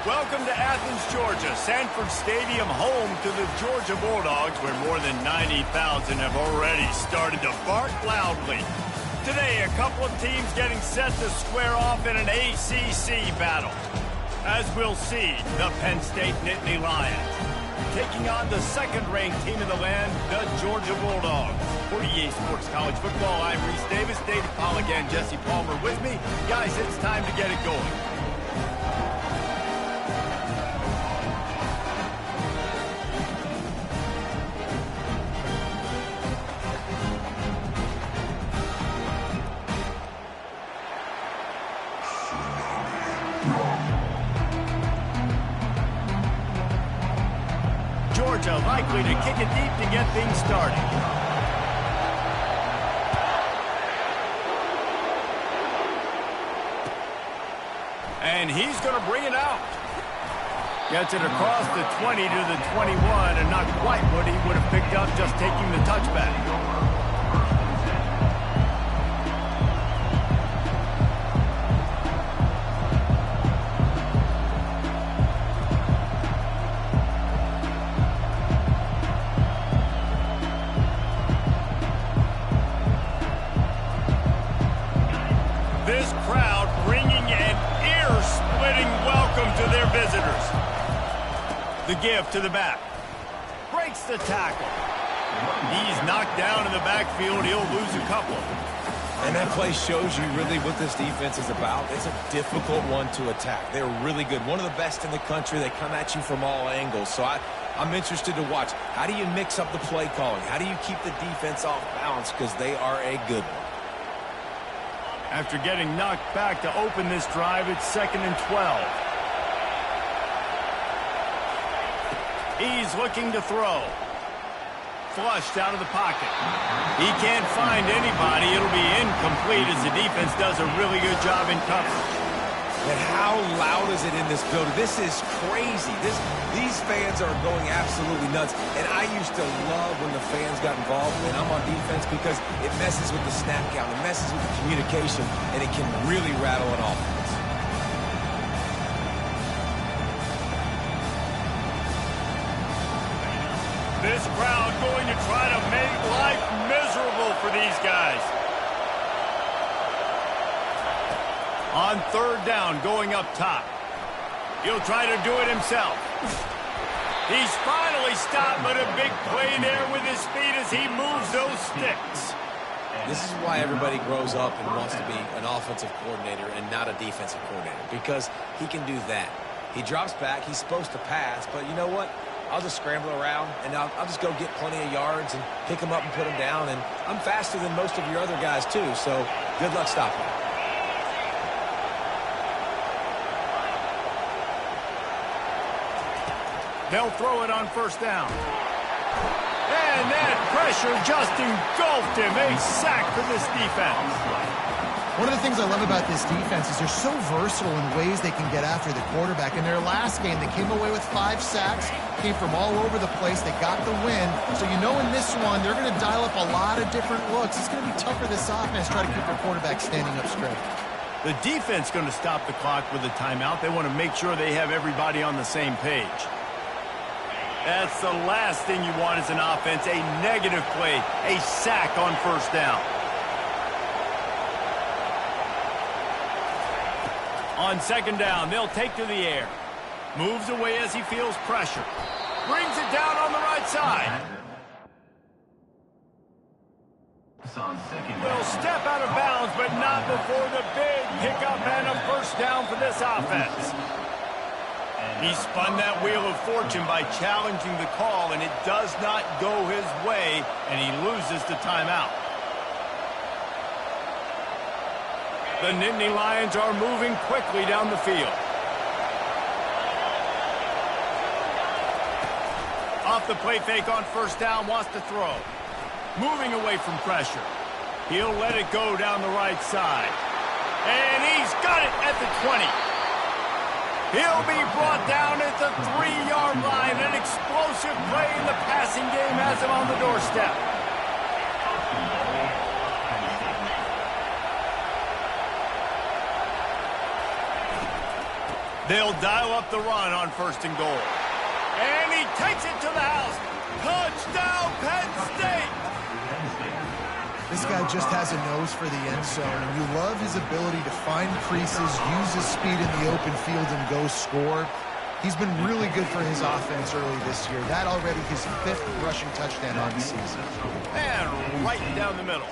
Welcome to Athens, Georgia, Sanford Stadium, home to the Georgia Bulldogs, where more than 90,000 have already started to bark loudly. Today, a couple of teams getting set to square off in an ACC battle. As we'll see, the Penn State Nittany Lions taking on the second-ranked team in the land, the Georgia Bulldogs. For EA Sports College Football, I'm Reese Davis, David Pollack, and Jesse Palmer with me. Guys, it's time to get it going. Georgia likely to kick it deep to get things started. And he's going to bring it out. Gets it across the 20 to the 21, and not quite what he would have picked up just taking the touchback. This crowd bringing an ear-splitting welcome to their visitors. The give to the back. Breaks the tackle. He's knocked down in the backfield. He'll lose a couple. And that play shows you really what this defense is about. It's a difficult one to attack. They're really good. One of the best in the country. They come at you from all angles. So I'm interested to watch. How do you mix up the play calling? How do you keep the defense off balance? Because they are a good one. After getting knocked back to open this drive, it's 2nd and 12. He's looking to throw. Flushed out of the pocket. He can't find anybody. It'll be incomplete as the defense does a really good job in coverage. And how loud is it in this building? This is crazy. These fans are going absolutely nuts. And I used to love when the fans got involved when I'm on defense because it messes with the snap count. It messes with the communication, and it can really rattle an offense. This crowd going to try to make life miserable for these guys. On 3rd down, going up top. He'll try to do it himself. He's finally stopped, but a big play there with his feet as he moves those sticks. This is why everybody grows up and wants to be an offensive coordinator and not a defensive coordinator, because he can do that. He drops back. He's supposed to pass, but you know what? I'll just scramble around, and I'll just go get plenty of yards and pick them up and put them down, and I'm faster than most of your other guys, too, so good luck stopping him. They'll throw it on 1st down. And that pressure just engulfed him. A sack for this defense. One of the things I love about this defense is they're so versatile in ways they can get after the quarterback. In their last game, they came away with 5 sacks, came from all over the place. They got the win. So you know in this one, they're going to dial up a lot of different looks. It's going to be tough for this offense to try to keep their quarterback standing up straight. The defense going to stop the clock with a timeout. They want to make sure they have everybody on the same page. That's the last thing you want as an offense, a negative play, a sack on 1st down. On 2nd down, they'll take to the air. Moves away as he feels pressure. Brings it down on the right side. Will step out of bounds, but not before the big pickup and a 1st down for this offense. He spun that wheel of fortune by challenging the call, and it does not go his way, and he loses the timeout. The Nittany Lions are moving quickly down the field. Off the play fake on 1st down, wants to throw. Moving away from pressure. He'll let it go down the right side. And he's got it at the 20. He'll be brought down at the 3-yard line. An explosive play in the passing game has him on the doorstep. They'll dial up the run on 1st and goal. And he takes it to the house. Touchdown, Penn State! This guy just has a nose for the end zone, and you love his ability to find creases, use his speed in the open field, and go score. He's been really good for his offense early this year. That already his 5th rushing touchdown on the season. And right down the middle.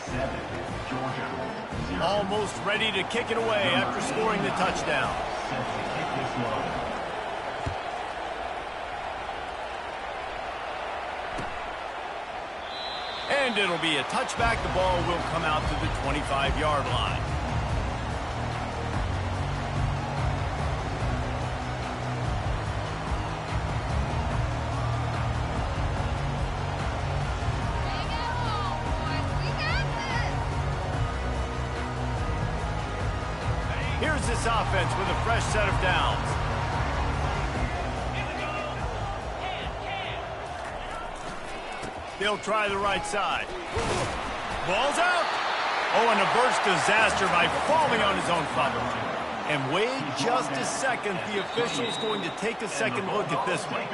Almost ready to kick it away after scoring the touchdown. And it'll be a touchback. The ball will come out to the 25-yard line. Here's this offense with a fresh set of downs. They'll try the right side. Ball's out. Oh, and a burst disaster by falling on his own foot. And wait just a second. The official's going to take a second look at this one.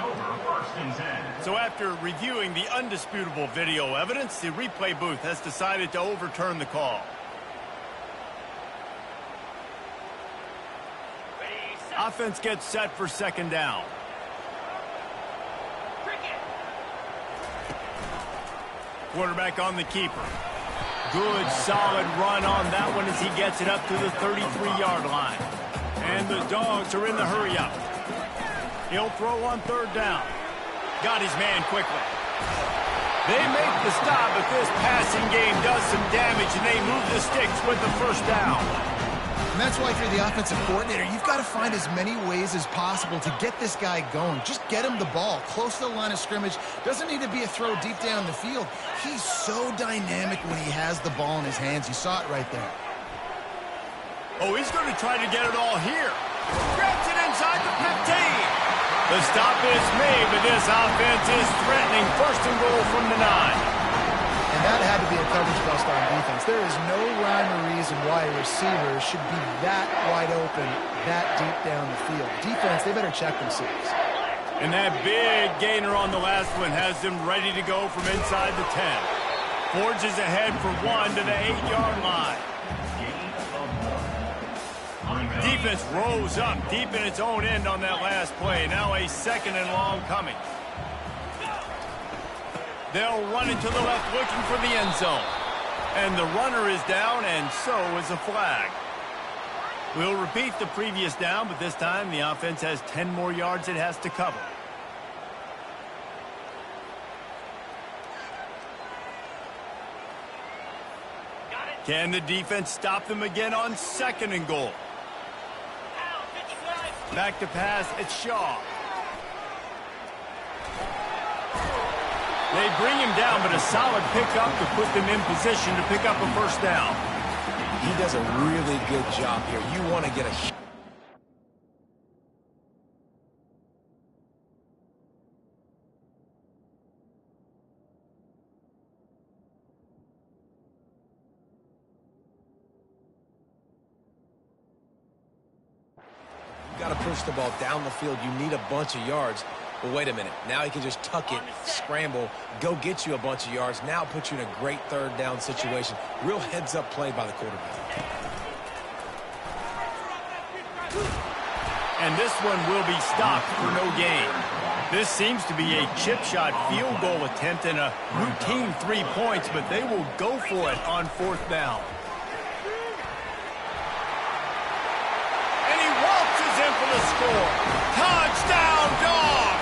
So after reviewing the undisputable video evidence, the replay booth has decided to overturn the call. Offense gets set for 2nd down. Quarterback on the keeper. Good, solid run on that one as he gets it up to the 33-yard line. And the Dogs are in the hurry-up. He'll throw on 3rd down. Got his man quickly. They make the stop, but this passing game does some damage, and they move the sticks with the 1st down. And that's why if you're the offensive coordinator, you've got to find as many ways as possible to get this guy going. Just get him the ball close to the line of scrimmage. Doesn't need to be a throw deep down the field. He's so dynamic when he has the ball in his hands. You saw it right there. Oh, he's going to try to get it all here. Grabs it inside the 15. The stop is made, but this offense is threatening 1st and goal from the 9. And that had to be a coverage bust on defense. There is no rhyme or reason why a receiver should be that wide open, that deep down the field. Defense, they better check themselves. And that big gainer on the last one has them ready to go from inside the 10. Forges ahead for 1 to the 8-yard line. Defense rose up deep in its own end on that last play. Now a 2nd and long coming. They'll run it to the left looking for the end zone. And the runner is down, and so is a flag. We'll repeat the previous down, but this time the offense has 10 more yards it has to cover. Can the defense stop them again on 2nd and goal? Back to pass, it's Shaw. They bring him down, but a solid pickup to put them in position to pick up a 1st down. He does a really good job here. You want to get a... Got to push the ball down the field. You need a bunch of yards. But wait a minute. Now he can just tuck it, scramble, go get you a bunch of yards. Now put you in a great 3rd down situation. Real heads-up play by the quarterback. And this one will be stopped for no gain. This seems to be a chip shot field goal attempt and a routine 3 points, but they will go for it on 4th down. And he waltzes in for the score. Touchdown, Dogs!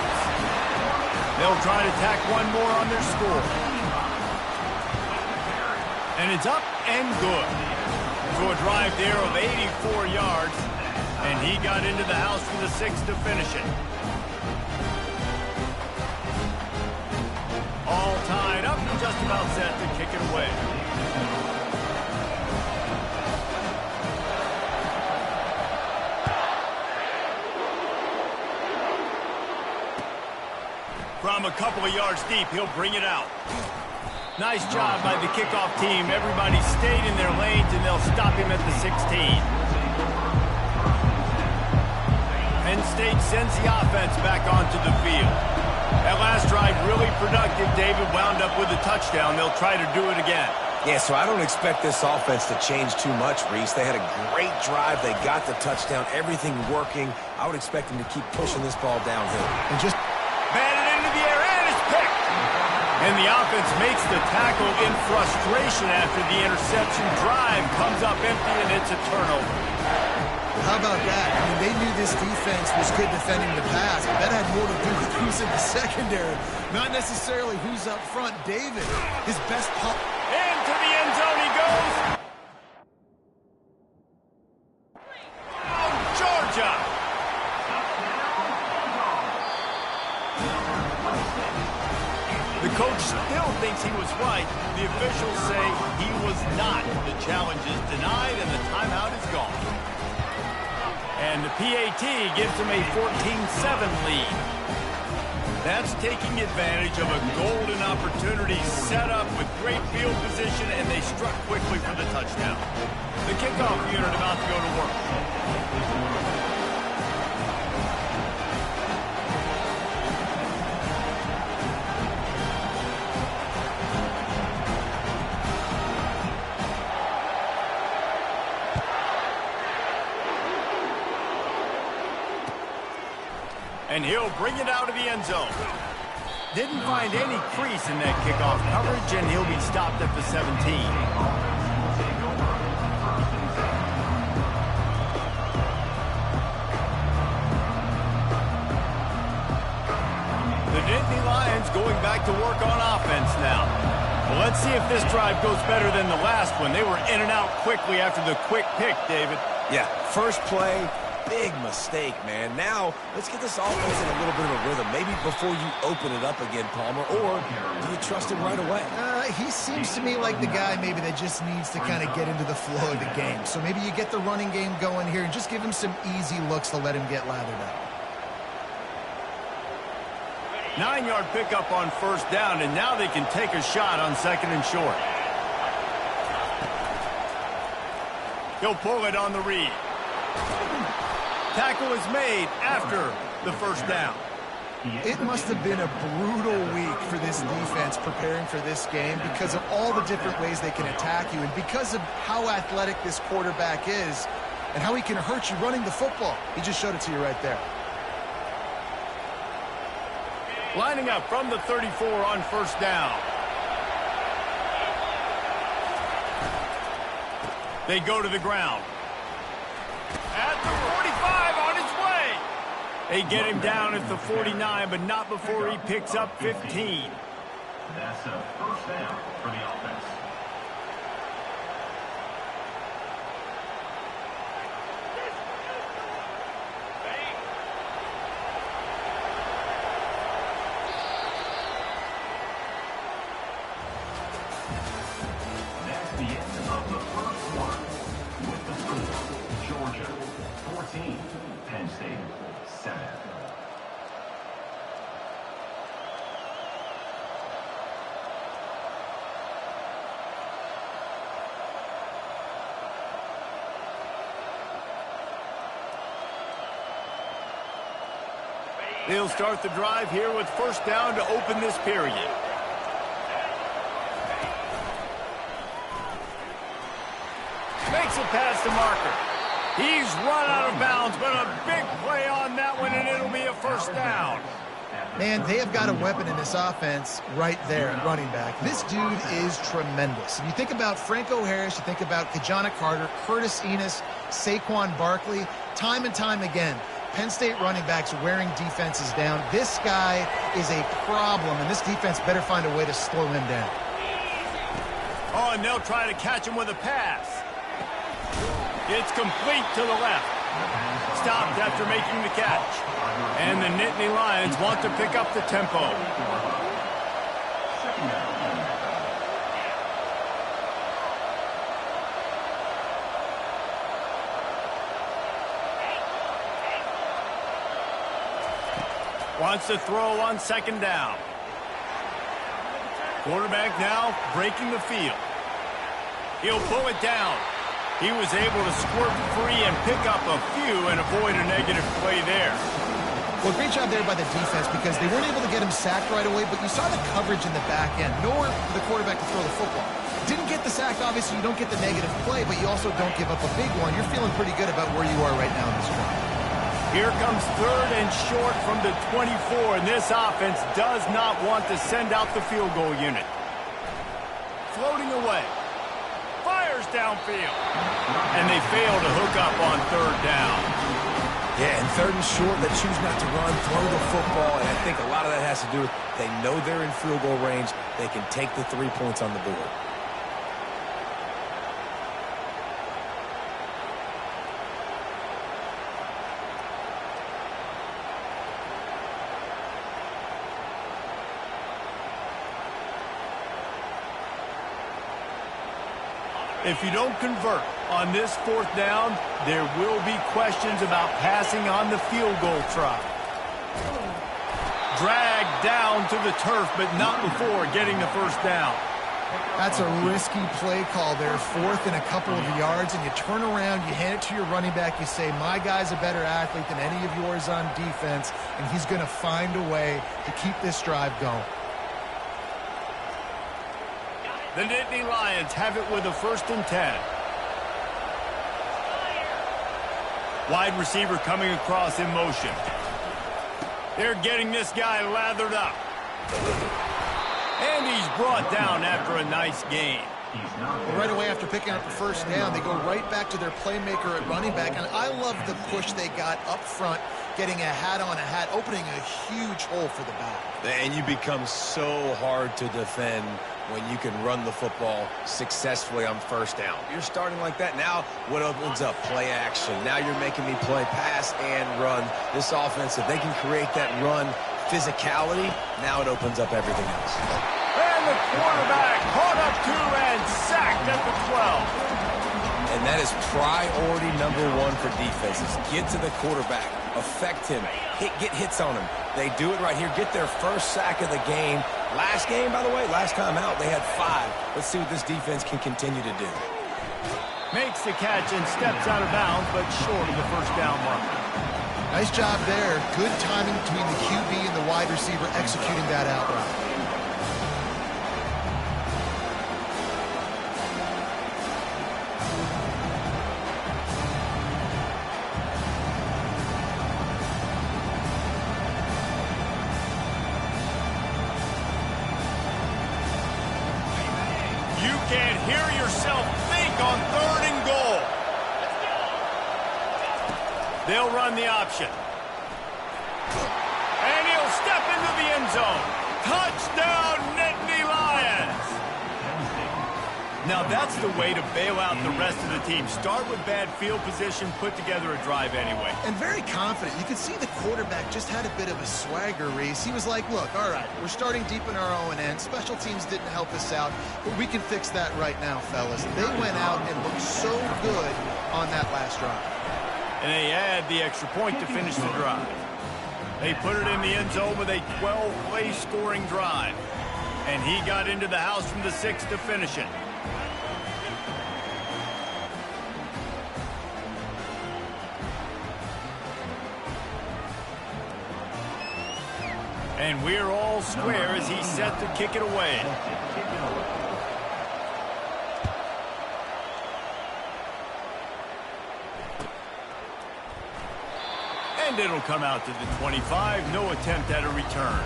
They'll try to tack one more on their score. And it's up and good. So a drive there of 84 yards. And he got into the house for the 6th to finish it. All tied up, just about set to kick it away. From a couple of yards deep, he'll bring it out. Nice job by the kickoff team. Everybody stayed in their lanes, and they'll stop him at the 16. Penn State sends the offense back onto the field. That last drive really productive. David wound up with a touchdown. They'll try to do it again. Yeah, so I don't expect this offense to change too much, Reese. They had a great drive. They got the touchdown. Everything working. I would expect them to keep pushing this ball downhill. And just batted into the air, and it's picked. And the offense makes the tackle in frustration after the interception. Drive comes up empty, and it's a turnover. how about that? I mean, they knew this defense was good defending the pass, but that had more to do with who's in the secondary, not necessarily who's up front. David, his best punt. Into the end zone he goes. Oh, Georgia. The coach still thinks he was right. The officials say he was not. The challenge is denied and the timeout is gone. And the PAT gives him a 14-7 lead. That's taking advantage of a golden opportunity set up with great field position, and they struck quickly for the touchdown. The kickoff unit about to go to work. And he'll bring it out of the end zone. Didn't find any crease in that kickoff coverage, and he'll be stopped at the 17. The Nittany Lions going back to work on offense now. Well, let's see if this drive goes better than the last one. They were in and out quickly after the quick pick, David. Yeah, first play. Big mistake, man. Now, let's get this offense in a little bit of a rhythm. Maybe before you open it up again, Palmer, or do you trust him right away? He seems to me like the guy maybe that just needs to kind of get into the flow of the game. So maybe you get the running game going here and just give him some easy looks to let him get lathered up. 9-yard pickup on first down, and now they can take a shot on second and short. He'll pull it on the read. Tackle is made after the first down. It must have been a brutal week for this defense preparing for this game because of all the different ways they can attack you and because of how athletic this quarterback is and how he can hurt you running the football. He just showed it to you right there. Lining up from the 34 on first down. They go to the ground. At the 45 on his way. They get him down at the 49, but not before he picks up 15. That's a first down for the offense. That's the end of the first one. With the score, Georgia 14, Penn State 7. They'll start the drive here with first down to open this period. Makes it past the marker. He's run out of bounds, but a big play on that one, and it'll be a first down. Man, they have got a weapon in this offense right there at running back. This dude is tremendous. If you think about Franco Harris, you think about Kajana Carter, Curtis Enos, Saquon Barkley, time and time again, Penn State running backs wearing defenses down. This guy is a problem, and this defense better find a way to slow him down. Oh, and they'll try to catch him with a pass. It's complete to the left. Stopped after making the catch. And the Nittany Lions want to pick up the tempo. Wants to throw on second down. Quarterback now breaking the field. He'll pull it down. He was able to squirt free and pick up a few and avoid a negative play there. Well, great job there by the defense because they weren't able to get him sacked right away, but you saw the coverage in the back end. Nowhere for the quarterback to throw the football. Didn't get the sack, obviously you don't get the negative play, but you also don't give up a big one. You're feeling pretty good about where you are right now in this drive. Here comes 3rd and short from the 24, and this offense does not want to send out the field goal unit. Floating away. Fires downfield. And they fail to hook up on 3rd down. Yeah, and 3rd and short, they choose not to run, throw the football, and I think a lot of that has to do with they know they're in field goal range. They can take the 3 points on the board. If you don't convert on this 4th down, there will be questions about passing on the field goal try. Dragged down to the turf, but not before getting the 1st down. That's a risky play call there, 4th and a couple of yards, and you turn around, you hand it to your running back, you say, my guy's a better athlete than any of yours on defense, and he's going to find a way to keep this drive going. The Nittany Lions have it with a 1st and 10. Wide receiver coming across in motion. They're getting this guy lathered up. And he's brought down after a nice gain. Well, right away after picking up the 1st down, they go right back to their playmaker at running back. And I love the push they got up front, getting a hat on a hat, opening a huge hole for the back. And you become so hard to defend when you can run the football successfully on 1st down. You're starting like that. Now what opens up? Play action. Now you're making me play pass and run. This offense, if they can create that run physicality, now it opens up everything else. And the quarterback caught up to and sacked at the 12. And that is priority #1 for defenses. Get to the quarterback. Affect him. Get hits on him. They do it right here. Get their 1st sack of the game. Last game, by the way, last time out, they had 5. Let's see what this defense can continue to do. Makes the catch and steps out of bounds, but short of the 1st down marker. Nice job there. Good timing between the QB and the wide receiver executing that out route. You can't hear yourself think on 3rd and goal. They'll run the option. And he'll step into the end zone. Touchdown, Nittany Lions! Now that's the way to bail out the rest of the team. Start with bad field position, put together a drive anyway. And very confident. You could see the quarterback just had a bit of a swagger, Reese. He was like, look, all right, we're starting deep in our own end. Special teams didn't help us out, but we can fix that right now, fellas. They went out and looked so good on that last drive. And they add the extra point to finish the drive. They put it in the end zone with a 12-play scoring drive. And he got into the house from the 6 to finish it. And we're all square as he's set to kick it away. And it'll come out to the 25. No attempt at a return.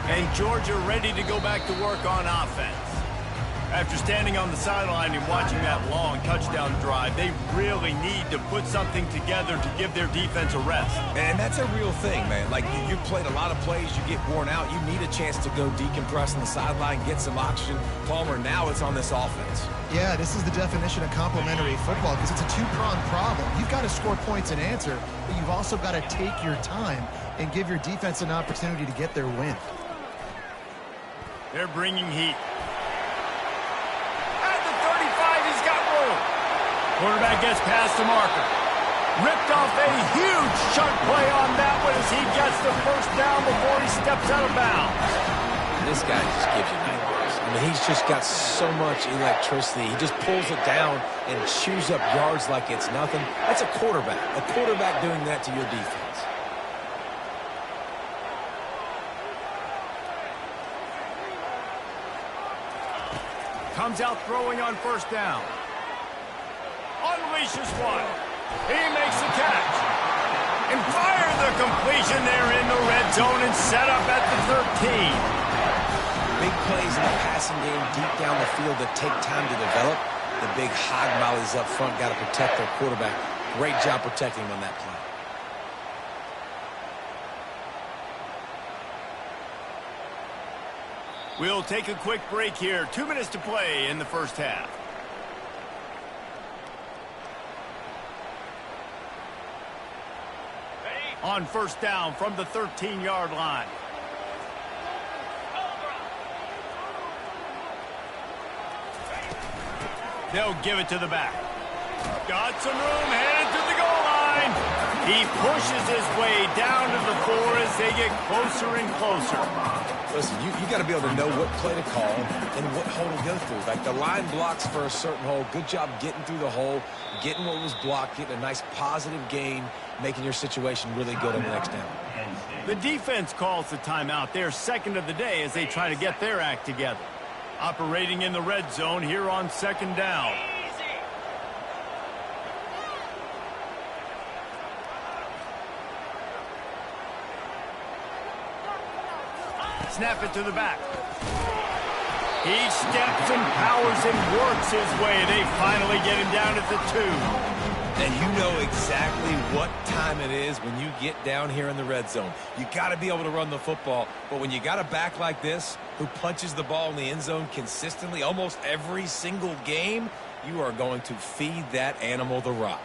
And Georgia ready to go back to work on offense. After standing on the sideline and watching that long touchdown drive, they really need to put something together to give their defense a rest. And that's a real thing, man. Like, you played a lot of plays, you get worn out, you need a chance to go decompress on the sideline, get some oxygen. Palmer, now it's on this offense. Yeah, this is the definition of complementary football because it's a two-pronged problem. You've got to score points and answer, but you've also got to take your time and give your defense an opportunity to get their win. They're bringing heat. Quarterback gets past the marker. Ripped off a huge chunk play on that one as he gets the first down before he steps out of bounds. This guy just gives you nightmares. I mean, he's just got so much electricity. He just pulls it down and chews up yards like it's nothing. That's a quarterback. A quarterback doing that to your defense. Comes out throwing on first down. Unleashes one. He makes the catch. And fires the completion there in the red zone and set up at the 13. Big plays in the passing game deep down the field that take time to develop. The big hog mollies up front got to protect their quarterback. Great job protecting him on that play. We'll take a quick break here. 2 minutes to play in the first half. On first down from the 13-yard line. They'll give it to the back. Got some room, headed to the goal line. He pushes his way down to the 4 as they get closer and closer. Listen, you got to be able to know what play to call and what hole to go through. Like the line blocks for a certain hole. Good job getting through the hole, getting what was blocked, getting a nice positive gain, making your situation really good on the next down. The defense calls the timeout. They're second of the day as they try to get their act together. Operating in the red zone here on second down. Snap it to the back. He steps and powers and works his way. They finally get him down at the 2. And you know exactly what time it is when you get down here in the red zone. You got to be able to run the football. But when you got a back like this who punches the ball in the end zone consistently almost every single game, you are going to feed that animal the rock.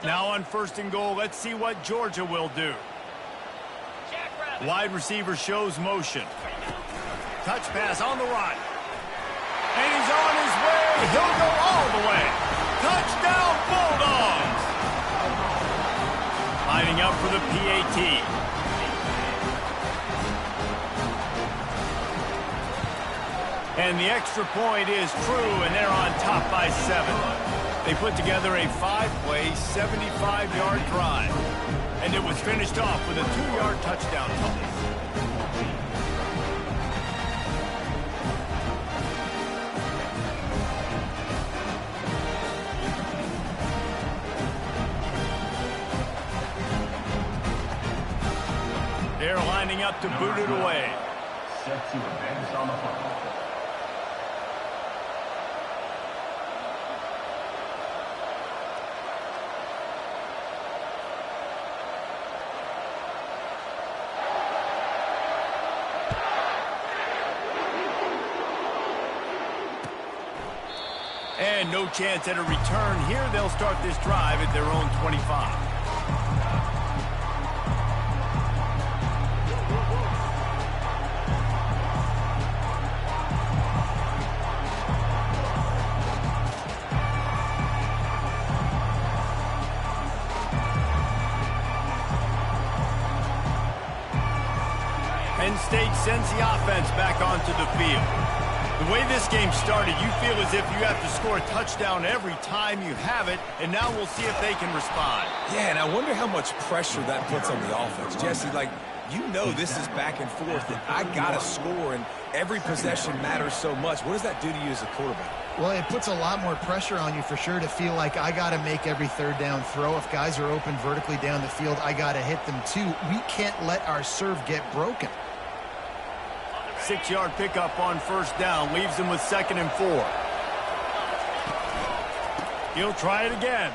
Now on first and goal, let's see what Georgia will do. Wide receiver shows motion. Touch pass on the right. And he's on his way. He'll go all the way. Touchdown Bulldogs. Lining up for the PAT. And the extra point is true, and they're on top by 7. They put together a 5-play, 75-yard drive. And it was finished off with a 2-yard touchdown toss. They're lining up to boot it away. Set to advance on the football. And no chance at a return here. They'll start this drive at their own 25. Penn State sends the offense back onto the field. The way this game started, you feel as if you have to score a touchdown every time you have it, and now we'll see if they can respond. Yeah, and I wonder how much pressure that puts on the offense. Jesse, like, you know this is back and forth, and I got to score, and every possession matters so much. What does that do to you as a quarterback? Well, it puts a lot more pressure on you for sure to feel like I got to make every third down throw. If guys are open vertically down the field, I got to hit them too. We can't let our serve get broken. 6-yard pickup on first down leaves him with 2nd and 4. He'll try it again.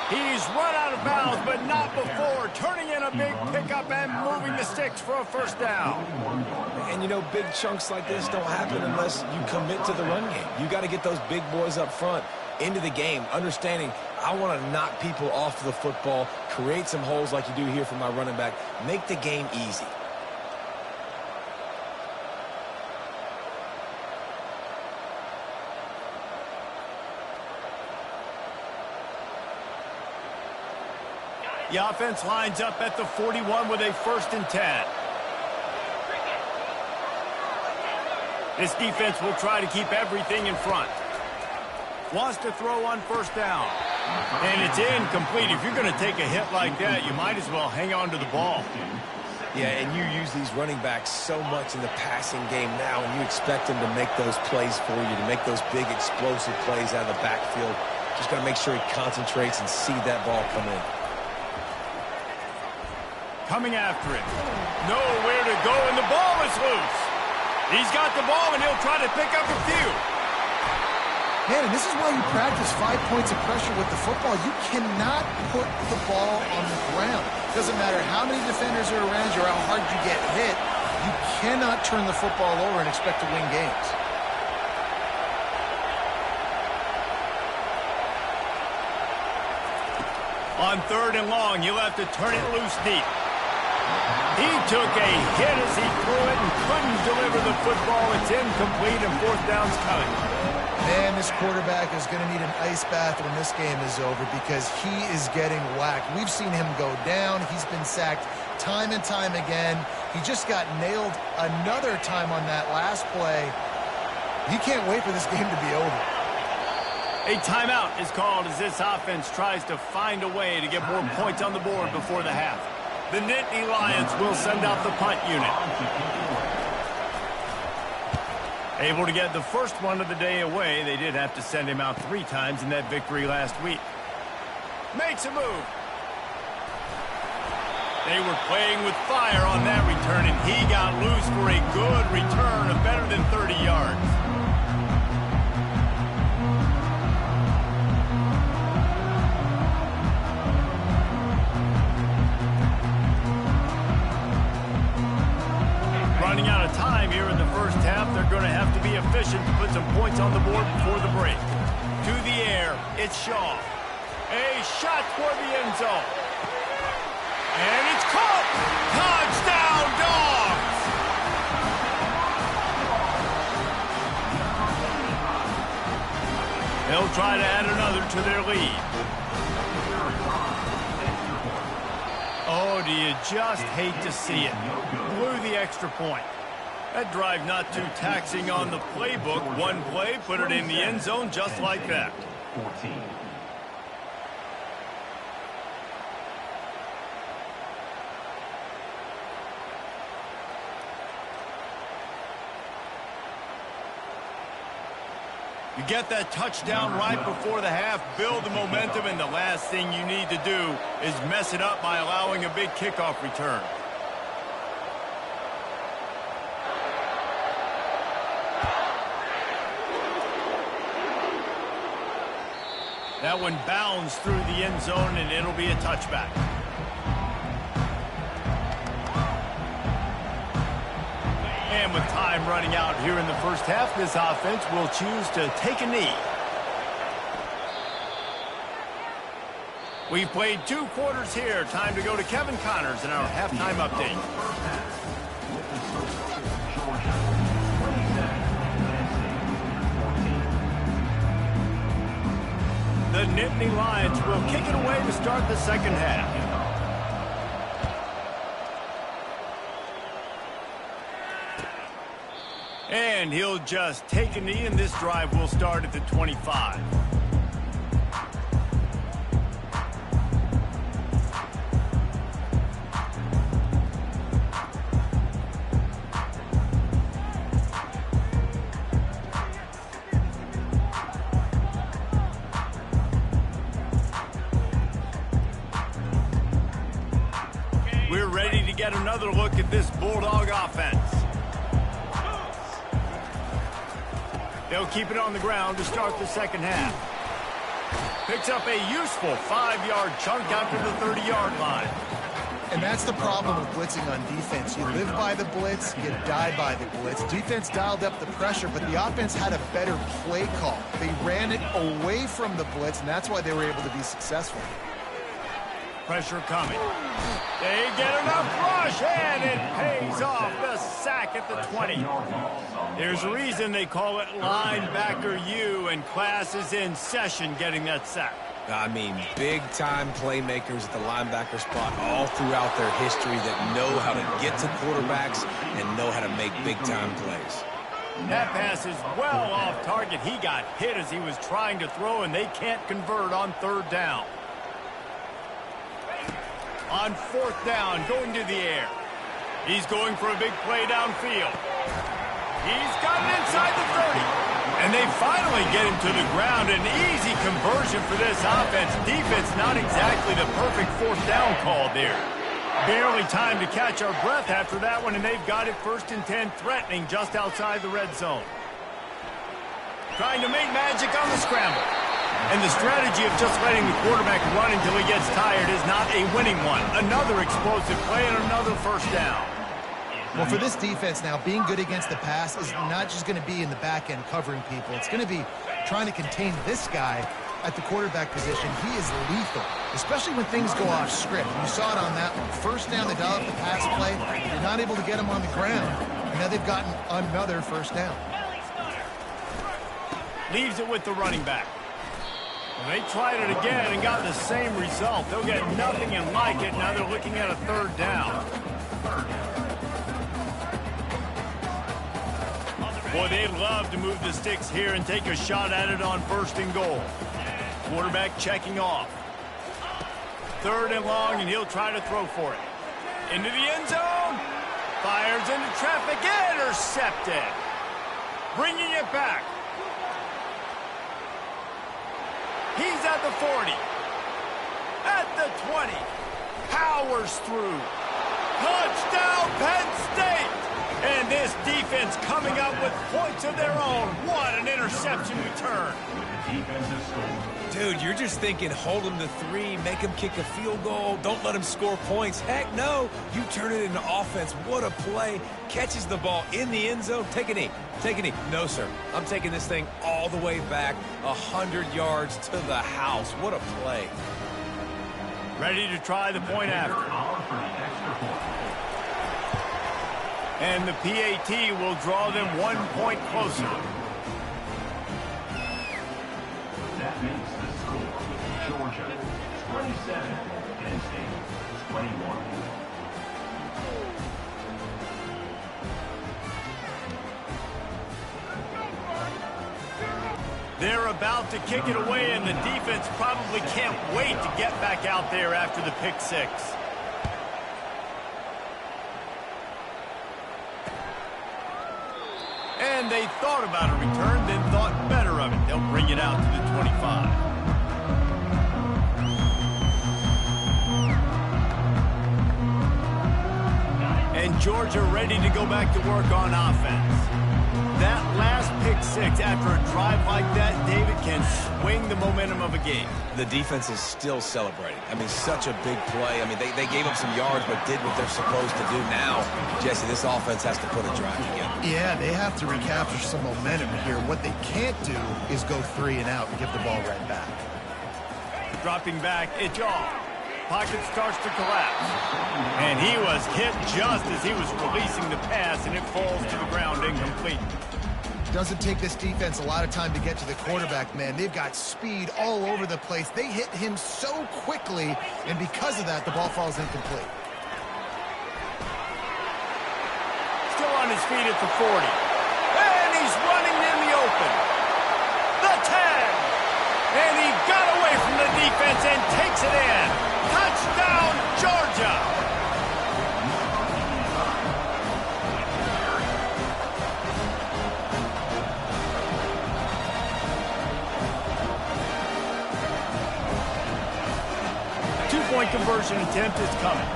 He's run out of bounds, but not before turning in a big pickup and moving the sticks for a first down. And you know, big chunks like this don't happen unless you commit to the run game. You got to get those big boys up front. into the game, understanding I want to knock people off the football, create some holes like you do here for my running back, make the game easy. The offense lines up at the 41 with a 1st and 10. This defense will try to keep everything in front. Wants to throw on 1st down. And it's incomplete. If you're going to take a hit like that, you might as well hang on to the ball. Yeah, and you use these running backs so much in the passing game now, and you expect them to make those plays for you, to make those big explosive plays out of the backfield. Just got to make sure he concentrates and see that ball come in. Coming after him. Nowhere to go, and the ball is loose. He's got the ball, and he'll try to pick up a few. Man, and this is why you practice 5 points of pressure with the football. You cannot put the ball on the ground. Doesn't matter how many defenders are around you or how hard you get hit. You cannot turn the football over and expect to win games. On 3rd and long, you'll have to turn it loose deep. He took a hit as he threw it and couldn't deliver the football. It's incomplete, and 4th down's coming. Man, this quarterback is going to need an ice bath when this game is over because he is getting whacked. We've seen him go down. He's been sacked time and time again. He just got nailed another time on that last play. He can't wait for this game to be over. A timeout is called as this offense tries to find a way to get more points on the board before the half. The Nittany Lions will send out the punt unit. Able to get the first one of the day away. They did have to send him out 3 times in that victory last week. Makes a move. They were playing with fire on that return, and he got loose for a good return of better than 30 yards. Running out of time here in the first half. They're going to have to be efficient to put some points on the board before the break. To the air, it's Shaw. A shot toward the end zone. And it's caught! Touchdown, Dogs! They'll try to add another to their lead. Oh, do you just hate to see it? Blew the extra point. That drive not too taxing on the playbook. One play, put it in the end zone just like that. 14. You get that touchdown right before the half, build the momentum, and the last thing you need to do is mess it up by allowing a big kickoff return. That one bounds through the end zone, and it'll be a touchback. And with time running out here in the first half, this offense will choose to take a knee. We've played 2 quarters here. Time to go to Kevin Connors in our halftime update. The Nittany Lions will kick it away to start the second half. And he'll just take a knee, and this drive will start at the 25. We're ready to get another look at this Bulldog offense. They'll keep it on the ground to start the second half. Picks up a useful 5-yard chunk out to the 30-yard line. And that's the problem with blitzing on defense. You live by the blitz, you die by the blitz. Defense dialed up the pressure, but the offense had a better play call. They ran it away from the blitz, and that's why they were able to be successful. Pressure coming. They get enough rush, and it pays off. The sack at the 20. There's a reason they call it linebacker U, and class is in session getting that sack. I mean, big-time playmakers at the linebacker spot all throughout their history that know how to get to quarterbacks and know how to make big-time plays. That pass is well off target. He got hit as he was trying to throw, and they can't convert on third down. On fourth down, going to the air. He's going for a big play downfield. He's got it inside the 30. And they finally get him to the ground. An easy conversion for this offense. Defense not exactly the perfect fourth down call there. Barely time to catch our breath after that one, and they've got it 1st and 10, threatening just outside the red zone. Trying to make magic on the scramble. And the strategy of just letting the quarterback run until he gets tired is not a winning one. Another explosive play and another first down. Well, for this defense now, being good against the pass is not just going to be in the back end covering people. It's going to be trying to contain this guy at the quarterback position. He is lethal, especially when things go off script. You saw it on that one. First down, they dial up the pass play. They're not able to get him on the ground. And now they've gotten another first down. Leaves it with the running back. Well, they tried it again and got the same result. They'll get nothing and like it. Now they're looking at a third down. Boy, they'd love to move the sticks here and take a shot at it on 1st and goal. Quarterback checking off. 3rd and long, and he'll try to throw for it. Into the end zone. Fires into traffic. Intercepted. Bringing it back. He's at the 40. At the 20. Powers through. Touchdown, Penn State! And this defense coming up with points of their own. What an interception return. Dude, you're just thinking, hold him to 3, make him kick a field goal, don't let him score points. Heck no, you turn it into offense. What a play. Catches the ball in the end zone. Take a knee. Take a knee. No, sir. I'm taking this thing all the way back 100 yards to the house. What a play. Ready to try the point after. And the PAT will draw them 1 point closer. That makes the score Georgia 27, Penn State 21. They're about to kick it away, and the defense probably can't wait to get back out there after the pick six. And they thought about a return, then thought better of it. They'll bring it out to the 25. And Georgia ready to go back to work on offense. That last pick six after a drive like that, David, can swing the momentum of a game. The defense is still celebrating. I mean, such a big play. I mean, they gave up some yards but did what they're supposed to do. Now, Jesse, this offense has to put a drive together. Yeah, they have to recapture some momentum here. What they can't do is go 3 and out and give the ball right back. Dropping back, it's off. Pocket starts to collapse. And he was hit just as he was releasing the pass, and it falls to the ground incomplete. Doesn't take this defense a lot of time to get to the quarterback, man. They've got speed all over the place. They hit him so quickly, and because of that, the ball falls incomplete. Still on his feet at the 40. And he's running in the open. The 10. And he got away from the defense and takes it in. Touchdown, Georgia. Two-point conversion attempt is coming.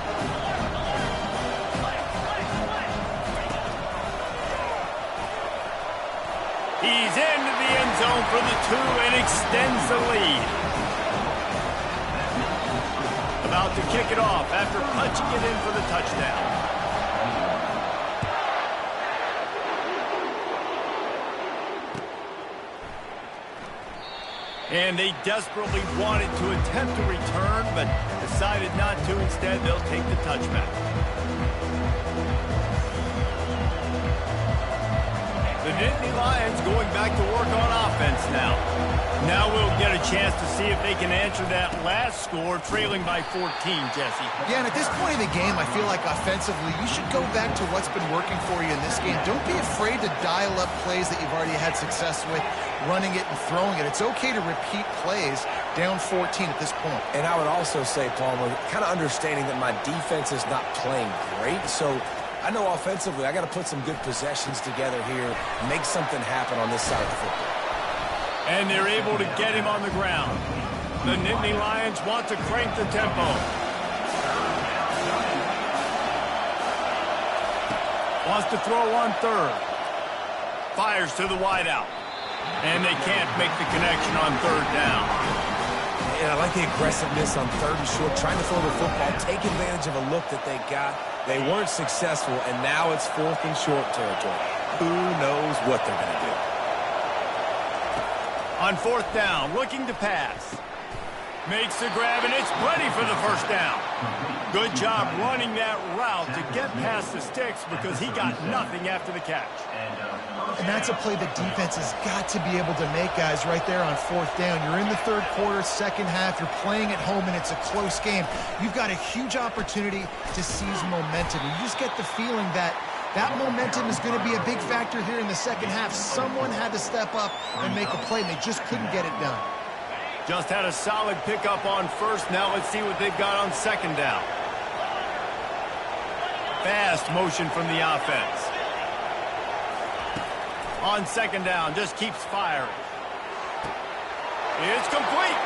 He's into the end zone for the 2 and extends the lead. The About to kick it off after punching it in for the touchdown. And they desperately wanted to attempt to return, but decided not to. Instead, they'll take the touchback. The Nittany Lions going back to work on offense now. Now we'll get a chance to see if they can answer that last score, trailing by 14, Jesse. Yeah, and at this point in the game, I feel like offensively, you should go back to what's been working for you in this game. Don't be afraid to dial up plays that you've already had success with, running it and throwing it. It's okay to repeat plays down 14 at this point. And I would also say, Palmer, kind of understanding that my defense is not playing great, so I know offensively I got to put some good possessions together here, make something happen on this side of the football. And they're able to get him on the ground. The Nittany Lions want to crank the tempo. Wants to throw on third. Fires to the wideout. And they can't make the connection on third down. And I like the aggressiveness on third and short, trying to throw the football, take advantage of a look that they got. They weren't successful, and now it's fourth and short territory. Who knows what they're going to do? On fourth down, looking to pass. Makes the grab, and it's plenty for the first down. Good job running that route to get past the sticks because he got nothing after the catch. And that's a play the defense has got to be able to make, guys, right there on fourth down. You're in the third quarter, second half. You're playing at home, and it's a close game. You've got a huge opportunity to seize momentum. You just get the feeling that that momentum is going to be a big factor here in the second half. Someone had to step up and make a play, and they just couldn't get it done. Just had a solid pickup on first. Now let's see what they've got on second down. Fast motion from the offense. On second down, just keeps firing. It's complete.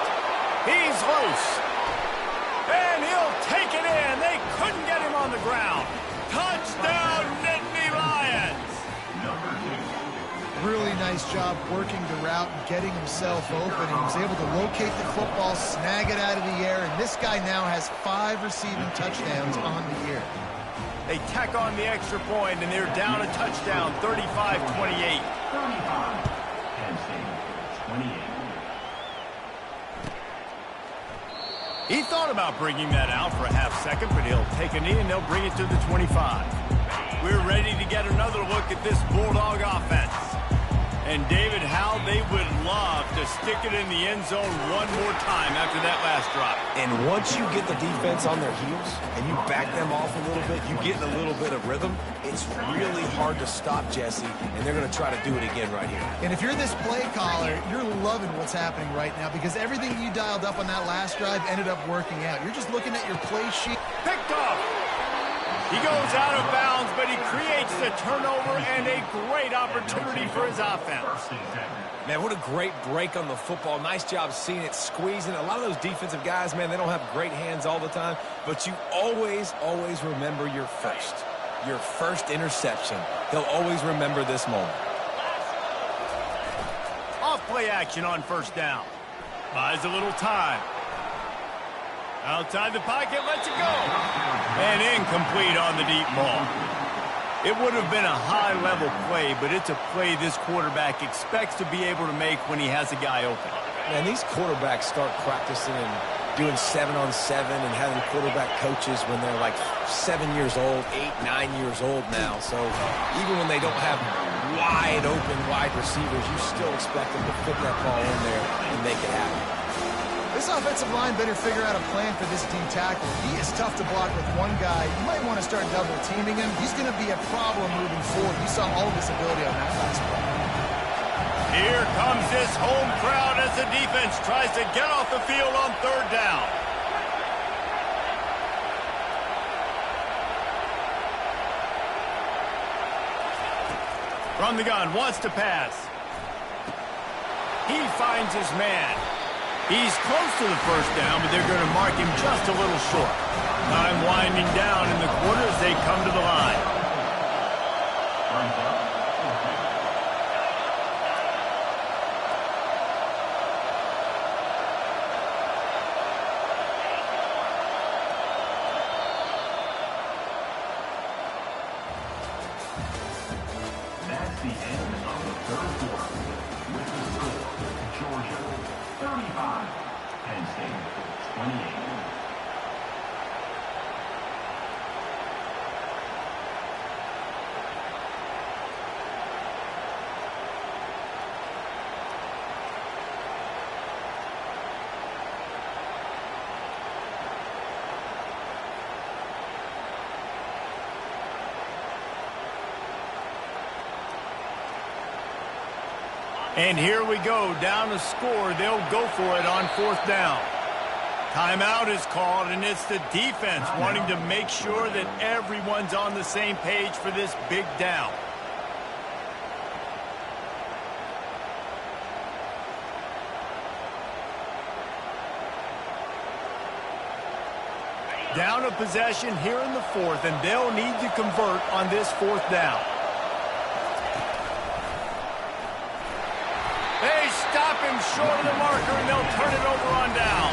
He's loose. And he'll take it in. They couldn't get him on the ground. Touchdown, Nittany Lions. Really nice job working the route and getting himself open. He was able to locate the football, snag it out of the air, and this guy now has 5 receiving touchdowns on the year. They tack on the extra point, and they're down a touchdown, 35-28. 35. Penn State, 28. He thought about bringing that out for a half second, but he'll take a knee, and they'll bring it to the 25. We're ready to get another look at this Bulldog offense. And, David, how they would love to stick it in the end zone one more time after that last drop. And once you get the defense on their heels and you back them off a little bit, you get in a little bit of rhythm, it's really hard to stop, Jesse, and they're going to try to do it again right here. And if you're this play caller, you're loving what's happening right now because everything you dialed up on that last drive ended up working out. You're just looking at your play sheet. Picked off. He goes out of bounds, but he creates the turnover and a great opportunity for his offense. Man, what a great break on the football. Nice job seeing it, squeezing it. A lot of those defensive guys, man, they don't have great hands all the time, but you always remember your first interception. They'll always remember this moment. Off play action on first down. Buys a little time. Outside the pocket, lets it go. And incomplete on the deep ball. It would have been a high-level play, but it's a play this quarterback expects to be able to make when he has a guy open. Man, these quarterbacks start practicing and doing 7-on-7 and having quarterback coaches when they're like 7 years old, 8, 9 years old now. So even when they don't have wide receivers, you still expect them to put that ball in there and make it happen. This offensive line better figure out a plan for this D tackle. He is tough to block with one guy. You might want to start double teaming him. He's going to be a problem moving forward. You saw all of his ability on that last play. Here comes this home crowd as the defense tries to get off the field on third down. From the gun, wants to pass. He finds his man. He's close to the first down, but they're going to mark him just a little short. Time winding down in the quarter as they come to the line. 35. Penn State, 28. And here we go, down to score. They'll go for it on 4th down. Timeout is called, and it's the defense wanting to make sure that everyone's on the same page for this big down. Down a possession here in the 4th, and they'll need to convert on this 4th down. They stop him short of the marker, and they'll turn it over on down.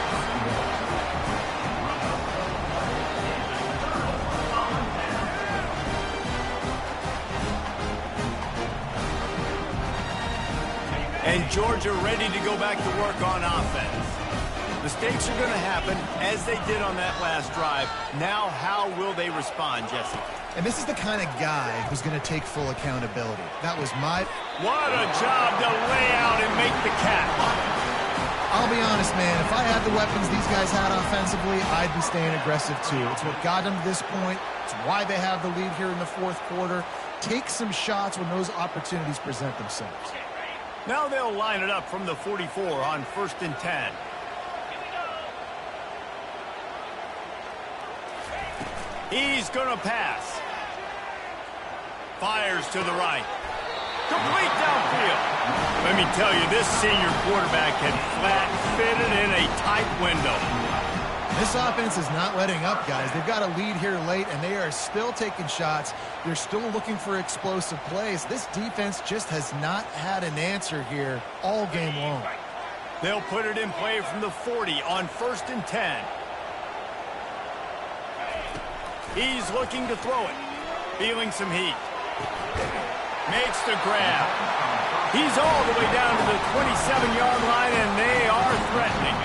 And Georgia ready to go back to work on offense. Mistakes are going to happen, as they did on that last drive. Now, how will they respond, Jesse? And this is the kind of guy who's going to take full accountability. That was my... What a job to lay out and make the catch. I'll be honest, man. If I had the weapons these guys had offensively, I'd be staying aggressive, too. It's what got them to this point. It's why they have the lead here in the 4th quarter. Take some shots when those opportunities present themselves. Now they'll line it up from the 44 on 1st and 10. He's going to pass. Fires to the right. Complete downfield. Let me tell you, this senior quarterback can flat fit it in a tight window. This offense is not letting up, guys. They've got a lead here late, and they are still taking shots. They're still looking for explosive plays. This defense just has not had an answer here all game long. They'll put it in play from the 40 on 1st and 10. He's looking to throw it. Feeling some heat. Makes the grab. He's all the way down to the 27-yard line, and they are threatening.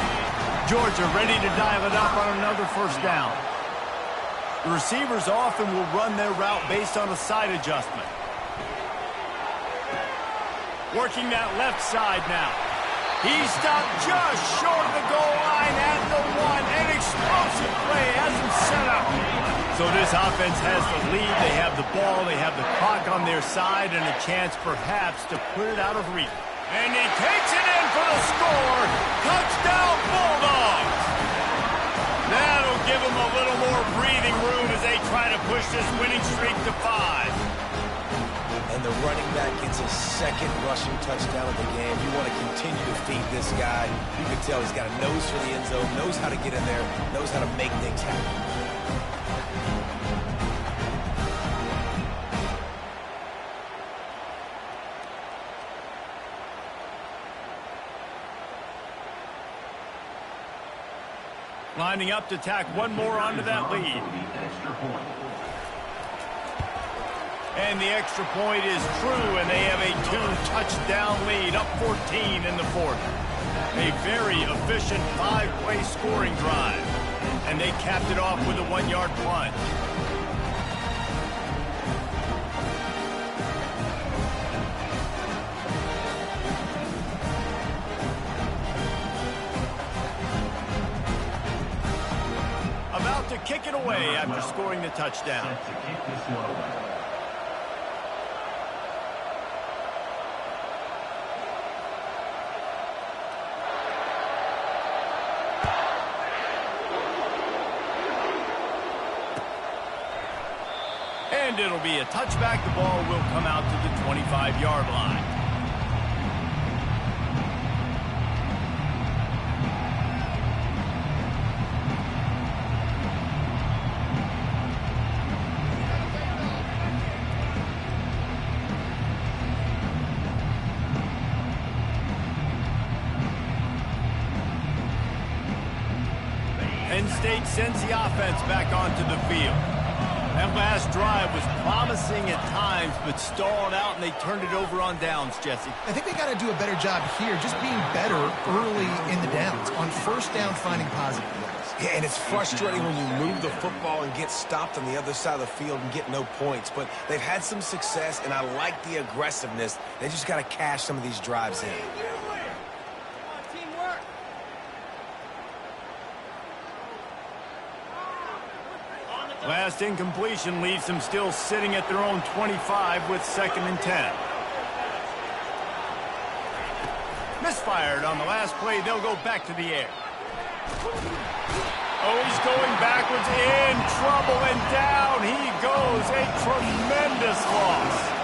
Georgia ready to dial it up on another 1st down. The receivers often will run their route based on a side adjustment. Working that left side now. He stopped just short of the goal line at the 1. An explosive play has him set up. So this offense has the lead. They have the ball. They have the clock on their side and a chance perhaps to put it out of reach. And he takes it in for the score. Touchdown, Bulldogs. That'll give them a little more breathing room as they try to push this winning streak to 5. And the running back gets his 2nd rushing touchdown of the game. You want to continue to feed this guy. You can tell he's got a nose for the end zone, knows how to get in there, knows how to make things happen. Lining up to tack one more onto that lead. And the extra point is true, and they have a 2-touchdown lead, up 14 in the 4th. A very efficient 5-play scoring drive. And they capped it off with a 1-yard plunge. About to kick it away after scoring the touchdown. Set to kick this one away. And it'll be a touchback. The ball will come out to the 25-yard line. Penn State sends the offense back onto the field. That last drive was promising at times, but stalled out, and they turned it over on downs, Jesse. I think they got to do a better job here, just being better early in the downs. On first down, finding positive plays. Yeah, and it's frustrating when you move the football and get stopped on the other side of the field and get no points. But they've had some success, and I like the aggressiveness. They just got to cash some of these drives in. Last incompletion leaves them still sitting at their own 25 with 2nd and 10. Misfired on the last play. They'll go back to the air. Oh, he's going backwards, in trouble, and down he goes. A tremendous loss.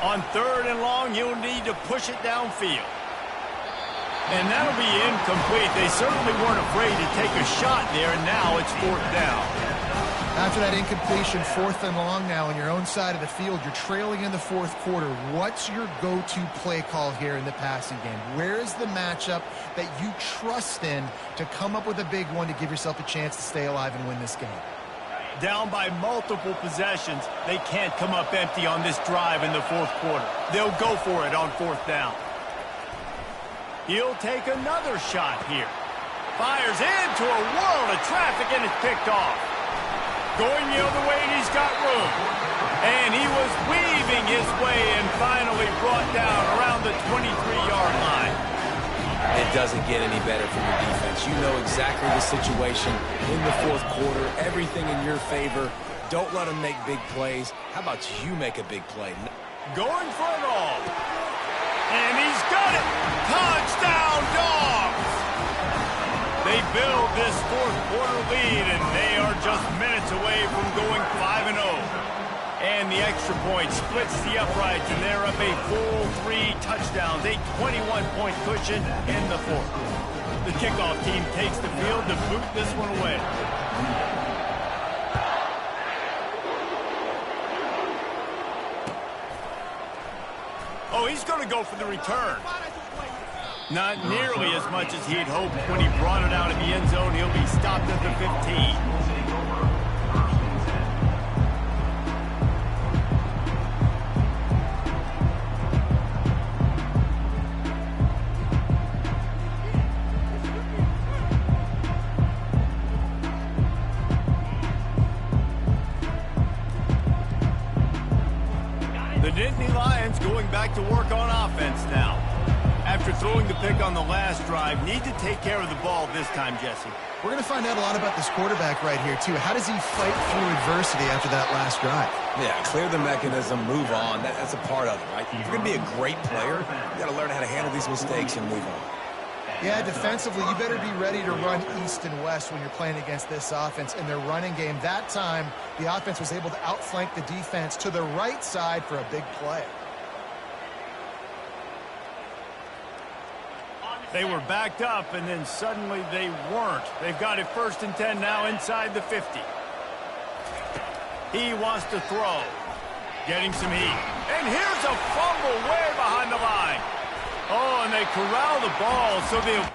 On 3rd and long, you'll need to push it downfield. And that'll be incomplete. They certainly weren't afraid to take a shot there, and now it's 4th down. After that incompletion, 4th and long now on your own side of the field. You're trailing in the 4th quarter. What's your go-to play call here in the passing game? Where is the matchup that you trust in to come up with a big one to give yourself a chance to stay alive and win this game? Down by multiple possessions, they can't come up empty on this drive in the 4th quarter. They'll go for it on 4th down. He'll take another shot here. Fires into a world of traffic, and it's picked off. Going the other way, and he's got room. And he was weaving his way and finally brought down around the 23-yard line. It doesn't get any better from your defense. You know exactly the situation in the 4th quarter. Everything in your favor. Don't let them make big plays. How about you make a big play? Going for it all. And he's got it. Touchdown, Dogs. They build this 4th quarter lead, and they are just minutes away from going 5-0. And the extra point splits the uprights, and they're up a full 3 touchdowns, a 21-point cushion in the 4th. The kickoff team takes the field to boot this one away. Oh, he's going to go for the return. Not nearly as much as he'd hoped when he brought it out in the end zone. He'll be stopped at the 15. Going back to work on offense now. After throwing the pick on the last drive, need to take care of the ball this time, Jesse. We're going to find out a lot about this quarterback right here, too. How does he fight through adversity after that last drive? Yeah, clear the mechanism, move on. That's a part of it, right? If you're going to be a great player, you got to learn how to handle these mistakes and move on. Yeah, defensively, you better be ready to run east and west when you're playing against this offense. In their running game, that time, the offense was able to outflank the defense to the right side for a big play. They were backed up, and then suddenly they weren't. They've got it 1st and 10 now inside the 50. He wants to throw. Getting some heat. And here's a fumble way behind the line. Oh, and they corral the ball, so they'll